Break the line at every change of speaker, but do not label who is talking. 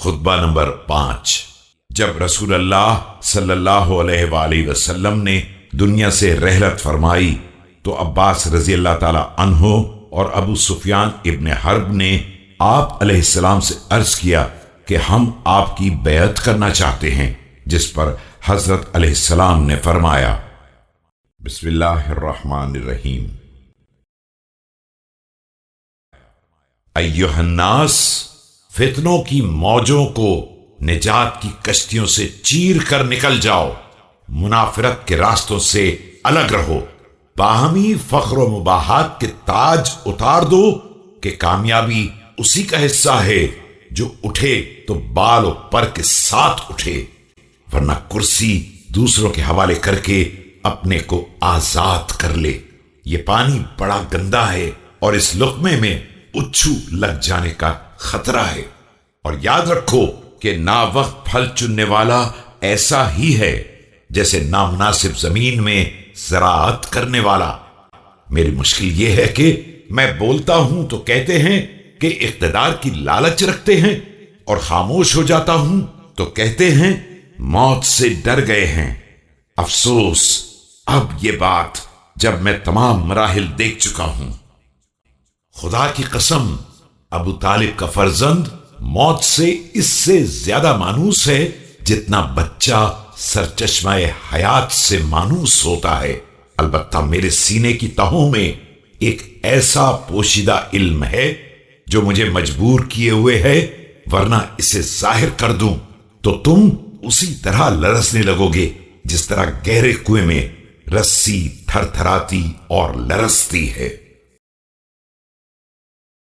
خطبہ نمبر 5۔ جب رسول اللہ صلی اللہ علیہ وآلہ وسلم نے دنیا سے رحلت فرمائی تو عباس رضی اللہ تعالی عنہ اور ابو سفیان ابن حرب نے آپ علیہ السلام سے عرض کیا کہ ہم آپ کی بیعت کرنا چاہتے ہیں، جس پر حضرت علیہ السلام نے فرمایا بسم اللہ الرحمن الرحیم، ایھا الناس، فتنوں کی موجوں کو نجات کی کشتیوں سے چیر کر نکل جاؤ، منافرت کے راستوں سے الگ رہو، باہمی فخر و مباحات کے تاج اتار دو کہ کامیابی اسی کا حصہ ہے جو اٹھے تو بال و پر کے ساتھ اٹھے، ورنہ کرسی دوسروں کے حوالے کر کے اپنے کو آزاد کر لے۔ یہ پانی بڑا گندا ہے اور اس لقمے میں اچھو لگ جانے کا خطرہ ہے، اور یاد رکھو کہ نا وقت پھل چننے والا ایسا ہی ہے جیسے نامناسب زمین میں زراعت کرنے والا۔ میری مشکل یہ ہے کہ میں بولتا ہوں تو کہتے ہیں کہ اقتدار کی لالچ رکھتے ہیں، اور خاموش ہو جاتا ہوں تو کہتے ہیں موت سے ڈر گئے ہیں۔ افسوس، اب یہ بات جب میں تمام مراحل دیکھ چکا ہوں۔ خدا کی قسم، ابو طالب کا فرزند موت سے اس سے زیادہ مانوس ہے جتنا بچہ سرچشمہ حیات سے مانوس ہوتا ہے۔ البتہ میرے سینے کی تہوں میں ایک ایسا پوشیدہ علم ہے جو مجھے مجبور کیے ہوئے ہے، ورنہ اسے ظاہر کر دوں تو تم اسی طرح لرزنے لگو گے جس طرح گہرے کنویں میں رسی تھر تھراتی اور لرزتی ہے۔